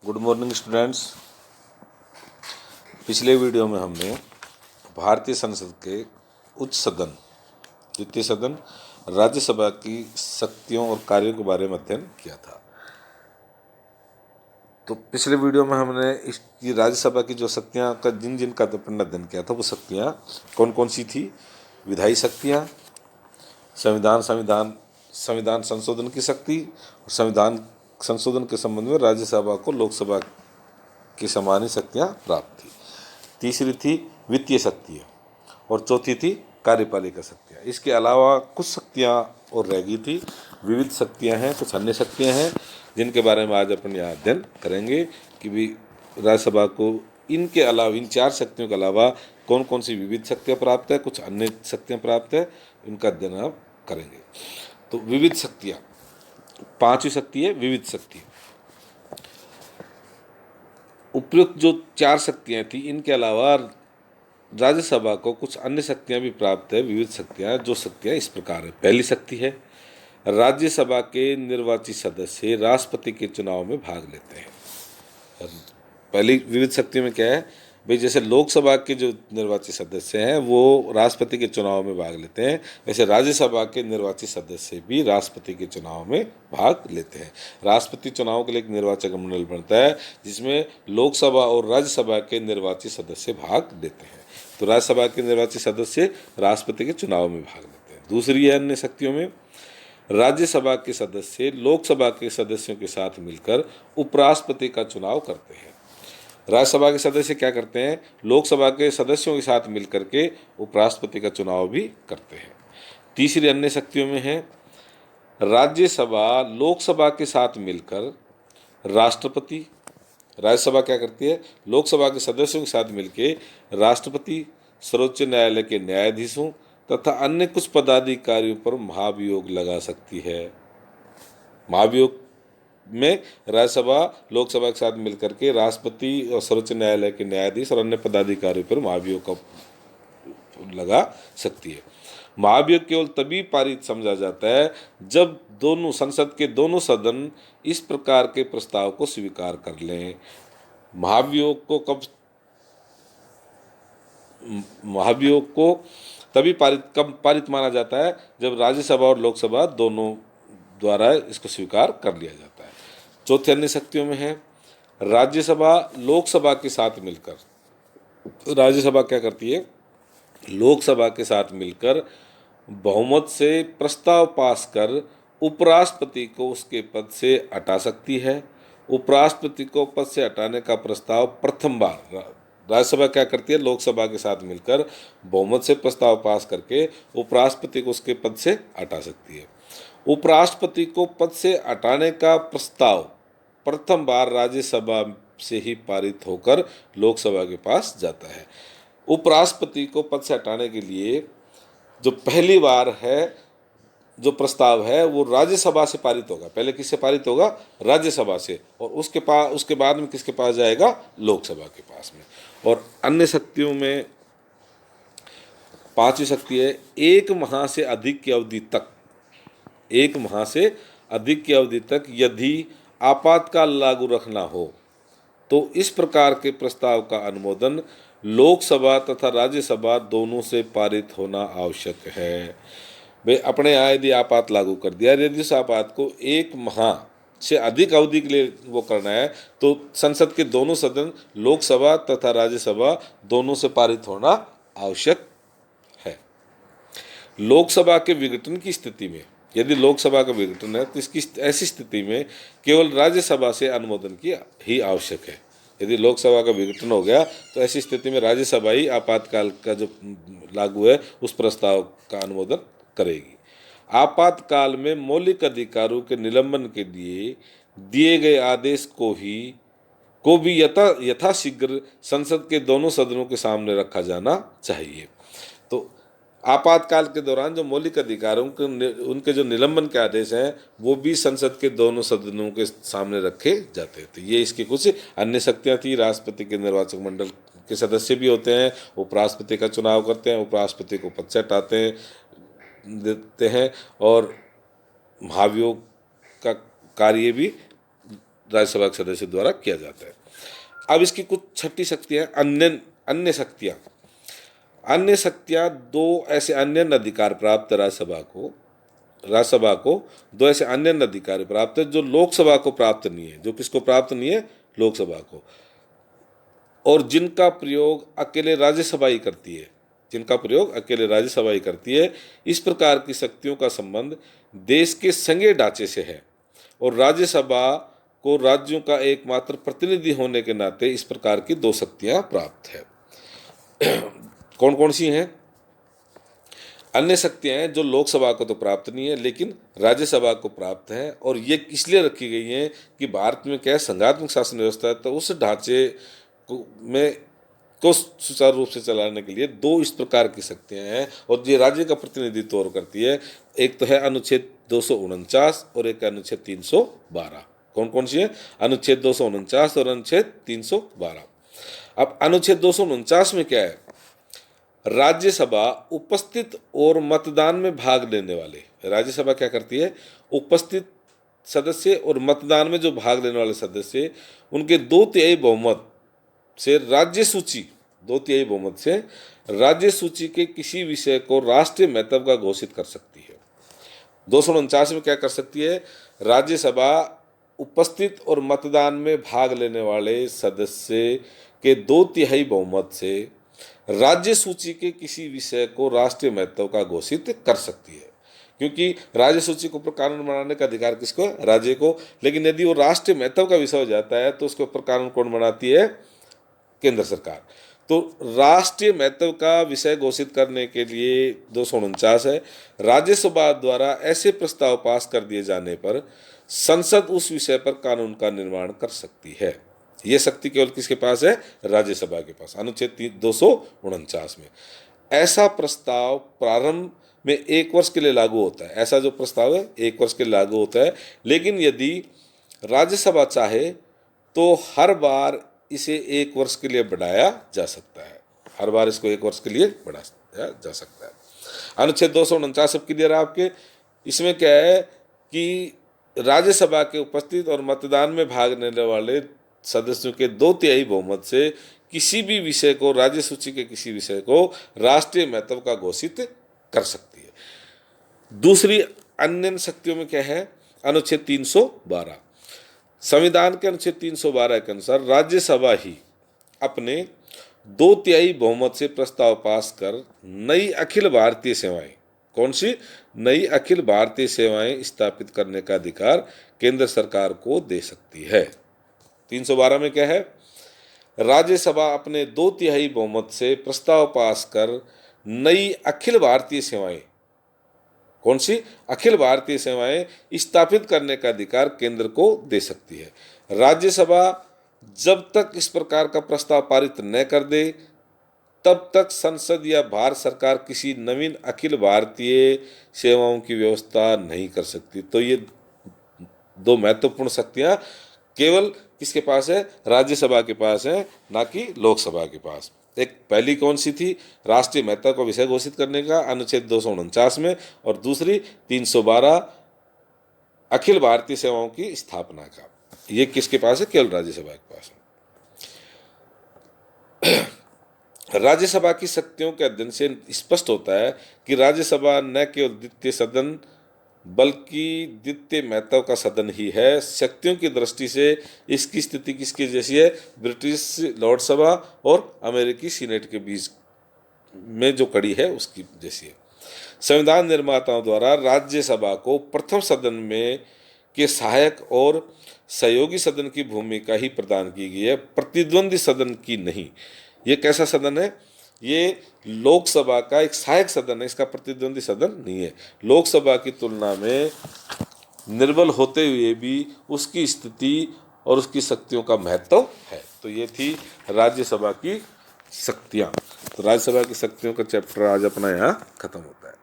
Good morning students. पिछले video में हमने भारतीय संसद के उच्च सदन द्वितीय सदन राज्यसभा की शक्तियों और कार्यों के बारे में अध्ययन किया था। तो पिछले वीडियो में हमने इसकी राज्यसभा की जो शक्तियाँ का जिन जिन का अपन अध्ययन किया था वो शक्तियाँ कौन कौन सी थी। विधायी शक्तियाँ, संविधान संशोधन की शक्ति और संविधान संशोधन के संबंध में राज्यसभा को लोकसभा की समान ही शक्तियाँ प्राप्त थी। तीसरी थी वित्तीय शक्तियाँ और चौथी थी कार्यपालिका शक्तियाँ। इसके अलावा कुछ शक्तियाँ और रह गई थी। विविध शक्तियाँ हैं, कुछ अन्य शक्तियाँ हैं जिनके बारे में आज अपन यहाँ अध्ययन करेंगे कि भी राज्यसभा को इनके अलावा, इन चार शक्तियों के अलावा कौन कौन सी विविध शक्तियाँ प्राप्त है, कुछ अन्य शक्तियाँ प्राप्त है, इनका अध्ययन आप करेंगे। तो विविध शक्तियाँ, पांचवी शक्ति है विविध शक्ति। उपयुक्त जो चार शक्तियाँ थी इनके अलावा राज्यसभा को कुछ अन्य शक्तियाँ भी प्राप्त है, विविध शक्तियाँ। जो शक्तियाँ इस प्रकार है। पहली शक्ति है राज्यसभा के निर्वाचित सदस्य राष्ट्रपति के चुनाव में भाग लेते हैं। पहली विविध शक्ति में क्या है भाई, जैसे लोकसभा के जो निर्वाचित सदस्य हैं वो राष्ट्रपति के चुनाव में भाग लेते हैं, वैसे राज्यसभा के निर्वाचित सदस्य भी राष्ट्रपति के चुनाव में भाग लेते हैं। राष्ट्रपति चुनाव के लिए एक निर्वाचक मंडल बनता है जिसमें लोकसभा और राज्यसभा के निर्वाचित सदस्य भाग लेते हैं। तो राज्यसभा के निर्वाचित सदस्य राष्ट्रपति के चुनाव में भाग लेते हैं। दूसरी है अन्य शक्तियों में राज्यसभा के सदस्य लोकसभा के सदस्यों के साथ मिलकर उपराष्ट्रपति का चुनाव करते हैं। राज्यसभा के सदस्य क्या करते हैं, लोकसभा के सदस्यों के साथ मिलकर के उपराष्ट्रपति का चुनाव भी करते हैं। तीसरी अन्य शक्तियों में है राज्यसभा लोकसभा के साथ मिलकर राष्ट्रपति, राज्यसभा क्या करती है, लोकसभा के सदस्यों के साथ मिलकर राष्ट्रपति, सर्वोच्च न्यायालय के न्यायाधीशों तथा अन्य कुछ पदाधिकारियों पर महाभियोग लगा सकती है। महाभियोग में राज्यसभा लोकसभा के साथ मिलकर के राष्ट्रपति और सर्वोच्च न्यायालय के न्यायाधीश और अन्य पदाधिकारियों पर महाभियोग का लगा सकती है। महाभियोग केवल तभी पारित समझा जाता है जब दोनों संसद के दोनों सदन इस प्रकार के प्रस्ताव को स्वीकार कर लें। महाभियोग को तभी पारित माना जाता है जब राज्यसभा और लोकसभा दोनों द्वारा इसको स्वीकार कर लिया जाता है। चौथी अन्य शक्तियों में है राज्यसभा लोकसभा के साथ मिलकर, राज्यसभा क्या करती है, लोकसभा के साथ मिलकर बहुमत से प्रस्ताव पास कर उपराष्ट्रपति को उसके पद से हटा सकती है। उपराष्ट्रपति को पद से हटाने का प्रस्ताव प्रथम बार राज्यसभा क्या करती है, लोकसभा के साथ मिलकर बहुमत से प्रस्ताव पास करके उपराष्ट्रपति को उसके पद से हटा सकती है। उपराष्ट्रपति को पद से हटाने का प्रस्ताव प्रथम बार राज्यसभा से ही पारित होकर लोकसभा के पास जाता है। उपराष्ट्रपति को पद से हटाने के लिए जो पहली बार है जो प्रस्ताव है वो राज्यसभा से पारित होगा। पहले किससे पारित होगा, राज्यसभा से, और उसके बाद में किसके पास जाएगा, लोकसभा के पास में। और अन्य शक्तियों में पांचवी शक्ति है एक माह से अधिक की अवधि तक यदि आपातकाल लागू रखना हो तो इस प्रकार के प्रस्ताव का अनुमोदन लोकसभा तथा राज्यसभा दोनों से पारित होना आवश्यक है। भाई अपने यहाँ यदि आपात लागू कर दिया, यदि उस आपात को एक माह से अधिक अवधि के लिए वो करना है तो संसद के दोनों सदन लोकसभा तथा राज्यसभा दोनों से पारित होना आवश्यक है। लोकसभा के विघटन की स्थिति में, यदि लोकसभा का विघटन है तो इसकी ऐसी स्थिति में केवल राज्यसभा से अनुमोदन की ही आवश्यक है। यदि लोकसभा का विघटन हो गया तो ऐसी स्थिति में राज्यसभा ही आपातकाल का जो लागू है उस प्रस्ताव का अनुमोदन करेगी। आपातकाल में मौलिक अधिकारों के निलंबन के लिए दिए गए आदेश को भी यथाशीघ्र संसद के दोनों सदनों के सामने रखा जाना चाहिए। तो आपातकाल के दौरान जो मौलिक अधिकारों के उनके जो निलंबन के आदेश हैं वो भी संसद के दोनों सदनों के सामने रखे जाते थे। ये इसकी कुछ अन्य शक्तियाँ थी। राष्ट्रपति के निर्वाचक मंडल के सदस्य भी होते हैं, उपराष्ट्रपति का चुनाव करते हैं, उपराष्ट्रपति को पद से हटाते देते हैं और महाभियोग का कार्य भी राज्यसभा के सदस्य द्वारा किया जाता है। अब इसकी कुछ छठी शक्तियाँ, अन्य शक्तियाँ। अन्य शक्तियाँ दो ऐसे अन्य अधिकार प्राप्त राज्यसभा को दो ऐसे अन्य अधिकार प्राप्त है जो लोकसभा को प्राप्त नहीं है। जो किसको प्राप्त नहीं है? लोकसभा को। और जिनका प्रयोग अकेले राज्यसभा ही करती है। जिनका प्रयोग अकेले राज्यसभा ही करती है। इस प्रकार की शक्तियों का संबंध देश के संघीय ढांचे से है और राज्यसभा को राज्यों का एकमात्र प्रतिनिधि होने के नाते इस प्रकार की दो शक्तियां प्राप्त है। कौन कौन सी हैं? अन्य शक्तियां हैं जो लोकसभा को तो प्राप्त नहीं है लेकिन राज्यसभा को प्राप्त है, और ये इसलिए रखी गई हैं कि भारत में क्या है, संघात्मक शासन व्यवस्था है, तो उस ढांचे को सुचारू रूप से चलाने के लिए दो इस प्रकार की शक्तियां हैं और ये राज्य का प्रतिनिधित्व करती है। एक तो है अनुच्छेद 249 और एक अनुच्छेद 312। कौन कौन सी है? अनुच्छेद 249 और अनुच्छेद 312। अब अनुच्छेद 249 में क्या है? राज्यसभा उपस्थित और मतदान में भाग लेने वाले, राज्यसभा क्या करती है? उपस्थित सदस्य और मतदान में जो भाग लेने वाले सदस्य, उनके 2/3 बहुमत से राज्य सूची के किसी विषय को राष्ट्रीय महत्व का घोषित कर सकती है। 249 में क्या कर सकती है? राज्यसभा उपस्थित और मतदान में भाग लेने वाले सदस्य के 2/3 बहुमत से राज्य सूची के किसी विषय को राष्ट्रीय महत्व का घोषित कर सकती है, क्योंकि राज्य सूची को ऊपर कानून बनाने का अधिकार किसको है? राज्य को। लेकिन यदि वो राष्ट्रीय महत्व का विषय हो जाता है तो उसके ऊपर कानून कौन बनाती है? केंद्र सरकार। तो राष्ट्रीय महत्व का विषय घोषित करने के लिए 249 है। राज्यसभा द्वारा ऐसे प्रस्ताव पास कर दिए जाने पर संसद उस विषय पर कानून का निर्माण कर सकती है। यह शक्ति केवल किसके पास है? राज्यसभा के पास। अनुच्छेद 249 में ऐसा प्रस्ताव प्रारंभ में 1 वर्ष के लिए लागू होता है। ऐसा जो प्रस्ताव है 1 वर्ष के लिए लागू होता है, लेकिन यदि राज्यसभा चाहे तो हर बार इसे 1 वर्ष के लिए बढ़ाया जा सकता है। हर बार इसको 1 वर्ष के लिए बढ़ाया जा सकता है। अनुच्छेद 249 सब क्लियर है आपके? इसमें क्या है कि राज्यसभा के उपस्थित और मतदान में भाग लेने वाले सदस्यों के 2/3 बहुमत से किसी भी विषय को, राज्य सूची के किसी विषय को राष्ट्रीय महत्व का घोषित कर सकती है। दूसरी अन्य शक्तियों में क्या है? अनुच्छेद 312। संविधान के अनुच्छेद 312 के अनुसार राज्यसभा ही अपने 2/3 बहुमत से प्रस्ताव पास कर नई अखिल भारतीय सेवाएं, कौन सी? नई अखिल भारतीय सेवाएं स्थापित करने का अधिकार केंद्र सरकार को दे सकती है। 312 में क्या है? राज्यसभा अपने 2/3 बहुमत से प्रस्ताव पास कर नई अखिल भारतीय सेवाएं, कौन सी? अखिल भारतीय सेवाएं स्थापित करने का अधिकार केंद्र को दे सकती है। राज्यसभा जब तक इस प्रकार का प्रस्ताव पारित न कर दे तब तक संसद या भारत सरकार किसी नवीन अखिल भारतीय सेवाओं की व्यवस्था नहीं कर सकती। तो ये दो महत्वपूर्ण शक्तियां केवल किसके पास है? राज्यसभा के पास है, ना कि लोकसभा के पास। एक पहली कौन सी थी? राष्ट्रीय महत्व का विषय घोषित करने का, अनुच्छेद 249 में, और दूसरी 312 अखिल भारतीय सेवाओं की स्थापना का। ये किसके पास है? केवल राज्यसभा के पास है। राज्यसभा की शक्तियों के अध्ययन से स्पष्ट होता है कि राज्यसभा न केवल द्वितीय सदन बल्कि द्वितीय महत्व का सदन ही है। शक्तियों की दृष्टि से इसकी स्थिति किसकी जैसी है? ब्रिटिश लोकसभा और अमेरिकी सीनेट के बीच में जो कड़ी है उसकी जैसी है। संविधान निर्माताओं द्वारा राज्यसभा को प्रथम सदन में के सहायक और सहयोगी सदन की भूमिका ही प्रदान की गई है, प्रतिद्वंदी सदन की नहीं। ये कैसा सदन है? ये लोकसभा का एक सहायक सदन है, इसका प्रतिद्वंदी सदन नहीं है। लोकसभा की तुलना में निर्बल होते हुए भी उसकी स्थिति और उसकी शक्तियों का महत्व है। तो ये थी राज्यसभा की शक्तियाँ। तो राज्यसभा की शक्तियों का चैप्टर आज अपना यहाँ खत्म होता है।